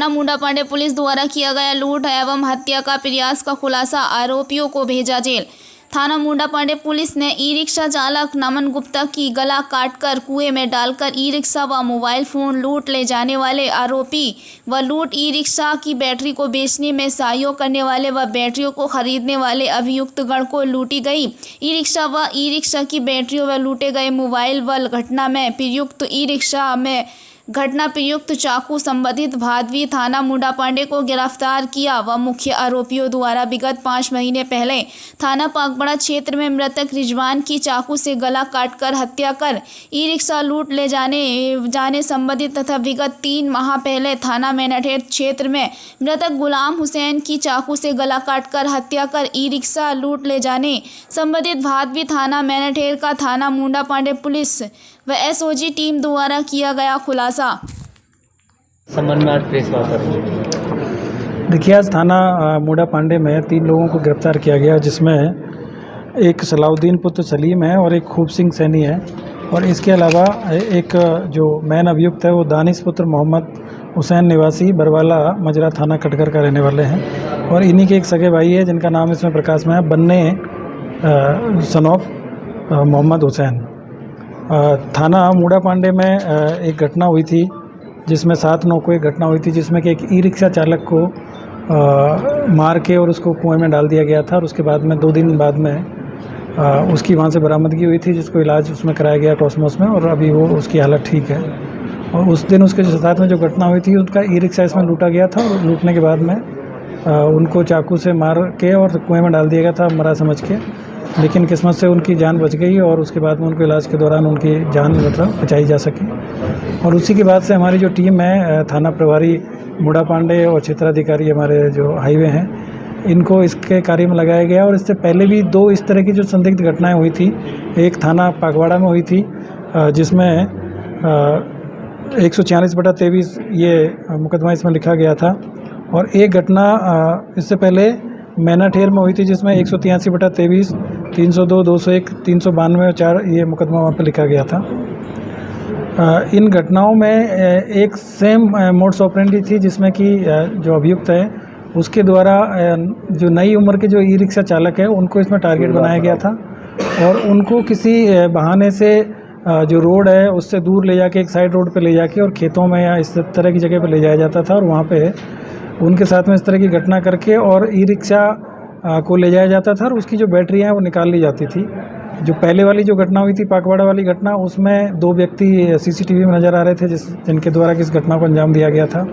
थाना मुंडा पांडे पुलिस द्वारा किया गया लूट एवं हत्या का प्रयास का खुलासा, आरोपियों को भेजा जेल। थाना मुंडा पांडे पुलिस ने ई रिक्शा चालक नमन गुप्ता की गला काटकर कुएं में डालकर ई रिक्शा व मोबाइल फोन लूट ले जाने वाले आरोपी व लूट ई रिक्शा की बैटरी को बेचने में सहयोग करने वाले व बैटरियों को खरीदने वाले अभियुक्त गण को लूटी गई ई रिक्शा व ई रिक्शा की बैटरियों व लूटे गए मोबाइल व घटना में प्रयुक्त ई रिक्शा में घटना प्रयुक्त चाकू संबंधित भादवी थाना मुंडा पांडे को गिरफ्तार किया व मुख्य आरोपियों द्वारा विगत 5 महीने पहले थाना पाकबड़ा क्षेत्र में मृतक रिजवान की चाकू से गला काटकर हत्या कर ई रिक्शा लूट ले जाने संबंधित तथा विगत 3 माह पहले थाना मैनाठेर क्षेत्र में मृतक गुलाम हुसैन की चाकू से गला काटकर हत्या कर ई रिक्शा लूट ले जाने संबंधित भादवी थाना मैनाठेर का थाना मुंडा पांडे पुलिस व एसओजी टीम द्वारा किया गया खुलासा। संबंध में आज प्रेस वार्ता। देखिए, आज थाना मुंडा पांडे में 3 लोगों को गिरफ्तार किया गया, जिसमें एक सलाउद्दीन पुत्र सलीम है और एक खूब सिंह सैनी है। और इसके अलावा एक जो मैन अभियुक्त है वो दानिश पुत्र मोहम्मद हुसैन निवासी बरवाला मजरा थाना कटघर का रहने वाले हैं। और इन्हीं के एक सगे भाई है जिनका नाम इसमें प्रकाश में है, बन्ने सनौफ मोहम्मद हुसैन। थाना मुंडा पांडे में एक घटना हुई थी जिसमें 7/9 को एक घटना हुई थी जिसमें कि एक ई रिक्शा चालक को मार के और उसको कुएं में डाल दिया गया था। और उसके बाद में 2 दिन बाद में उसकी वहाँ से बरामदगी हुई थी, जिसको इलाज उसमें कराया गया कॉस्मोस में, और अभी वो उसकी हालत ठीक है। और उस दिन उसके साथ में जो घटना हुई थी, उनका ई रिक्शा इसमें लूटा गया था और लूटने के बाद में उनको चाकू से मार के और कुएँ में डाल दिया गया था मरा समझ के। लेकिन किस्मत से उनकी जान बच गई और उसके बाद में उनको इलाज के दौरान उनकी जान बचाई जा सकी। और उसी के बाद से हमारी जो टीम है, थाना प्रभारी मुंडा पांडे और क्षेत्राधिकारी हमारे जो हाईवे हैं, इनको इसके कार्य में लगाया गया। और इससे पहले भी 2 इस तरह की जो संदिग्ध घटनाएं हुई थी, एक थाना पाकवाड़ा में हुई थी जिसमें 146/23 ये मुकदमा इसमें लिखा गया था। और एक घटना इससे पहले मैनाठेर में हुई थी जिसमें 183/23, 302, 201, 392 और 4 ये मुकदमा वहाँ पर लिखा गया था। इन घटनाओं में एक सेम मोड्स ऑपरेंडी थी, जिसमें कि जो अभियुक्त है उसके द्वारा जो नई उम्र के जो ई रिक्शा चालक है उनको इसमें टारगेट बनाया गया था। और उनको किसी बहाने से जो रोड है उससे दूर ले जाके एक साइड रोड पे ले जाके और खेतों में या इस तरह की जगह पे ले जाया जाता था। और वहाँ पे उनके साथ में इस तरह की घटना करके और ई रिक्शा को ले जाया जाता था और उसकी जो बैटरी है वो निकाल ली जाती थी। जो पहले वाली जो घटना हुई थी, पाकवाड़ा वाली घटना, उसमें 2 व्यक्ति सीसीटीवी में नज़र आ रहे थे जिनके द्वारा इस घटना को अंजाम दिया गया था।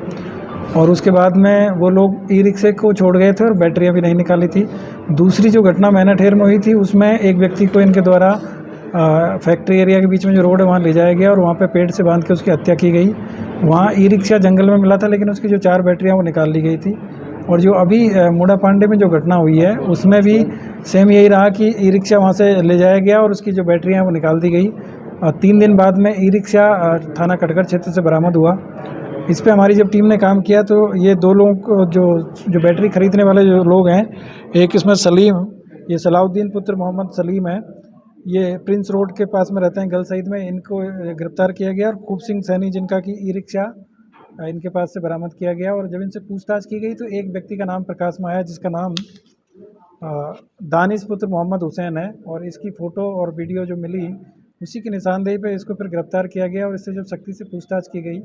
और उसके बाद में वो लोग ई रिक्शे को छोड़ गए थे और बैटरियाँ भी नहीं निकाली थी। दूसरी जो घटना मैनाठेर में हुई थी उसमें एक व्यक्ति को इनके द्वारा फैक्ट्री एरिया के बीच में जो रोड है वहाँ ले जाया गया और वहाँ पे पेड़ से बांध के उसकी हत्या की गई। वहाँ ई रिक्शा जंगल में मिला था, लेकिन उसकी जो 4 बैटरियाँ वो निकाल ली गई थी। और जो अभी मुंडा पांडे में जो घटना हुई है उसमें भी सेम यही रहा कि ई रिक्शा वहाँ से ले जाया गया और उसकी जो बैटरियाँ वो निकाल दी गई। 3 दिन बाद में ई रिक्शा थाना कटघर क्षेत्र से बरामद हुआ। इस पर हमारी जब टीम ने काम किया तो ये 2 लोग को जो बैटरी खरीदने वाले जो लोग हैं, एक इसमें सलीम, ये सलाउद्दीन पुत्र मोहम्मद सलीम है, ये प्रिंस रोड के पास में रहते हैं गल सईद में, इनको गिरफ्तार किया गया। और खूब सिंह सैनी जिनका कि ई रिक्शा इनके पास से बरामद किया गया। और जब इनसे पूछताछ की गई तो एक व्यक्ति का नाम प्रकाश में आया जिसका नाम दानिश पुत्र मोहम्मद हुसैन है। और इसकी फ़ोटो और वीडियो जो मिली उसी की निशानदेही पे इसको फिर गिरफ्तार किया गया। और इससे जब सख्ती से पूछताछ की गई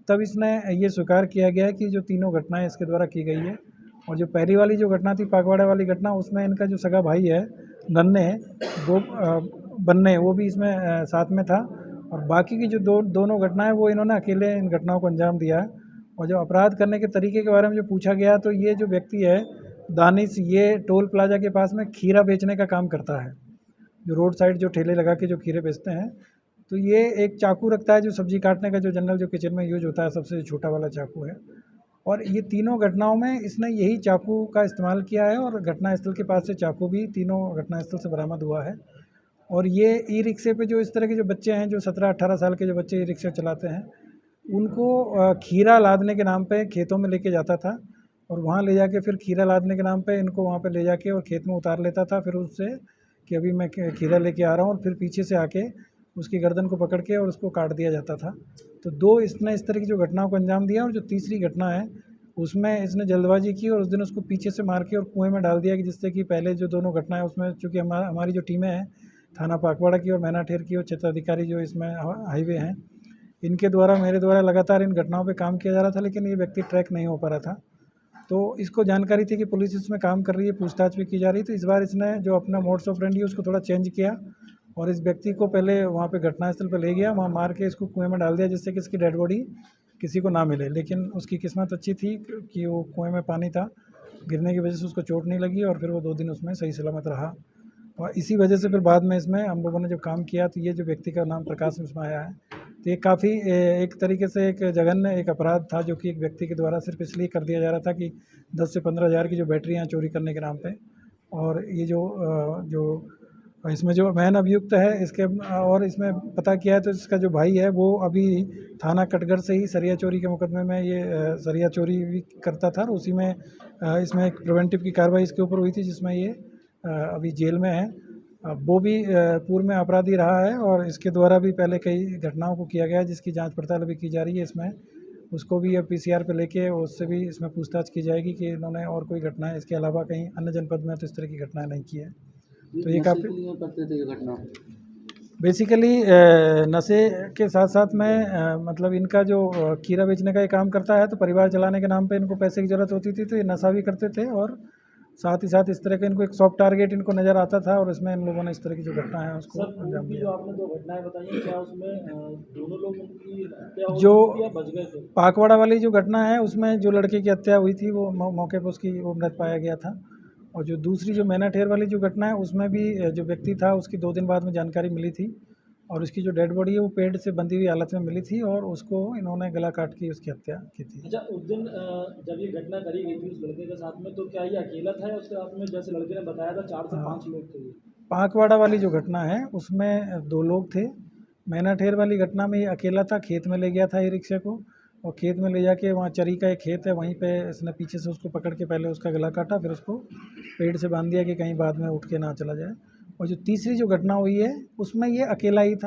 तब इसने ये स्वीकार किया गया कि जो तीनों घटनाएं इसके द्वारा की गई है। और जो पहली वाली जो घटना थी पाकवाड़ा वाली घटना, उसमें इनका जो सगा भाई है नन्हे बन्ने, वो भी इसमें साथ में था। और बाकी की जो दोनों घटनाएं वो इन्होंने अकेले इन घटनाओं को अंजाम दिया है। और जो अपराध करने के तरीके के बारे में जो पूछा गया तो ये जो व्यक्ति है दानिश, ये टोल प्लाजा के पास में खीरा बेचने का काम करता है। जो रोड साइड जो ठेले लगा के जो खीरे बेचते हैं, तो ये एक चाकू रखता है जो सब्जी काटने का, जो जनरल जो किचन में यूज होता है, सबसे छोटा वाला चाकू है। और ये तीनों घटनाओं में इसने यही चाकू का इस्तेमाल किया है। और घटनास्थल के पास से चाकू भी तीनों घटनास्थल से बरामद हुआ है। और ये ई रिक्शे पे जो इस तरह के जो बच्चे हैं, जो 17-18 साल के जो बच्चे ई रिक्शा चलाते हैं, उनको खीरा लादने के नाम पे खेतों में लेके जाता था। और वहाँ ले जाके फिर खीरा लादने के नाम पे इनको वहाँ पे ले जाके और खेत में उतार लेता था। फिर उससे कि अभी मैं खीरा लेके आ रहा हूँ, और फिर पीछे से आके उसकी गर्दन को पकड़ के और उसको काट दिया जाता था। तो 2 इसने इस तरह की जो घटनाओं को अंजाम दिया। और जो तीसरी घटना है उसमें इसने जल्दबाजी की और उस दिन उसको पीछे से मार के और कुएं में डाल दिया कि जिससे कि पहले जो दोनों घटनाएं उसमें चूँकि हमारी जो टीमें हैं थाना पाकवाड़ा की और मैनाठेर की और क्षेत्राधिकारी जो इसमें हाईवे हैं, इनके द्वारा मेरे द्वारा लगातार इन घटनाओं पे काम किया जा रहा था, लेकिन ये व्यक्ति ट्रैक नहीं हो पा रहा था। तो इसको जानकारी थी कि पुलिस इसमें काम कर रही है, पूछताछ भी की जा रही, तो इस बार इसने जो अपना मोड्स ऑपरेंडी है उसको थोड़ा चेंज किया और इस व्यक्ति को पहले वहाँ पे घटनास्थल पर ले गया, वहाँ मार के इसको कुएं में डाल दिया जिससे कि इसकी डेड बॉडी किसी को ना मिले। लेकिन उसकी किस्मत अच्छी थी कि वो कुएं में पानी था, गिरने की वजह से उसको चोट नहीं लगी और फिर वो 2 दिन उसमें सही सलामत रहा। और इसी वजह से फिर बाद में इसमें हम लोगों ने जब काम किया तो ये जो व्यक्ति का नाम प्रकाश इसमें आया है, तो ये काफ़ी एक तरीके से एक जघन्य एक अपराध था जो कि एक व्यक्ति के द्वारा सिर्फ इसलिए कर दिया जा रहा था कि 10 से 15 हज़ार की जो बैटरियाँ चोरी करने के नाम पे। और ये जो इसमें जो मैन अभियुक्त है इसके और इसमें पता किया है तो इसका जो भाई है वो अभी थाना कटघर से ही सरिया चोरी के मुकदमे में ये सरिया चोरी भी करता था और उसी में इसमें एक प्रिवेंटिव की कार्रवाई इसके ऊपर हुई थी जिसमें ये अभी जेल में है। वो भी पूर्व में अपराधी रहा है और इसके द्वारा भी पहले कई घटनाओं को किया गया है जिसकी जांच पड़ताल अभी की जा रही है। इसमें उसको भी अब पीसीआर पे लेके उससे भी इसमें पूछताछ की जाएगी कि इन्होंने और कोई घटनाएं इसके अलावा कहीं अन्य जनपद में तो इस तरह की घटनाएं नहीं की है। तो ये काफ़ी करते थे ये घटना बेसिकली नशे के साथ साथ में मतलब इनका जो कीड़ा बेचने का ये काम करता है तो परिवार चलाने के नाम पे इनको पैसे की ज़रूरत होती थी तो ये नशा भी करते थे और साथ ही साथ इस तरह का इनको एक सॉफ्ट टारगेट इनको नज़र आता था और इसमें इन लोगों ने इस तरह की जो घटना है उसको अंजाम दिया। जो आपने 2 घटनाएं बताई क्या उसमें दोनों लोग की हत्या हो जो गई या बच गए थे? पाकवाड़ा वाली जो घटना है उसमें जो लड़के की हत्या हुई थी वो मौके पर उसकी वो मृत पाया गया था और जो दूसरी जो मैनाठेर वाली जो घटना है उसमें भी जो व्यक्ति था उसकी 2 दिन बाद में जानकारी मिली थी और उसकी जो डेड बॉडी है वो पेड़ से बंधी हुई हालत में मिली थी और उसको इन्होंने गला काट के उसकी हत्या की थी। अच्छा, उस दिन जब ये घटना करी गई थी उस लड़के के साथ में तो क्या ये अकेला था या उसके साथ में जैसे लड़के ने बताया था 4 से 5 लोग थे? पाकवाड़ा वाली जो घटना है उसमें 2 लोग थे। मैनाठेर वाली घटना में ये अकेला था, खेत में ले गया था ई रिक्शा को और खेत में ले जाके वहाँ चरी का एक खेत है वहीं पे इसने पीछे से उसको पकड़ के पहले उसका गला काटा फिर उसको पेड़ से बांध दिया कि कहीं बाद में उठ के ना चला जाए। और जो तीसरी जो घटना हुई है उसमें ये अकेला ही था।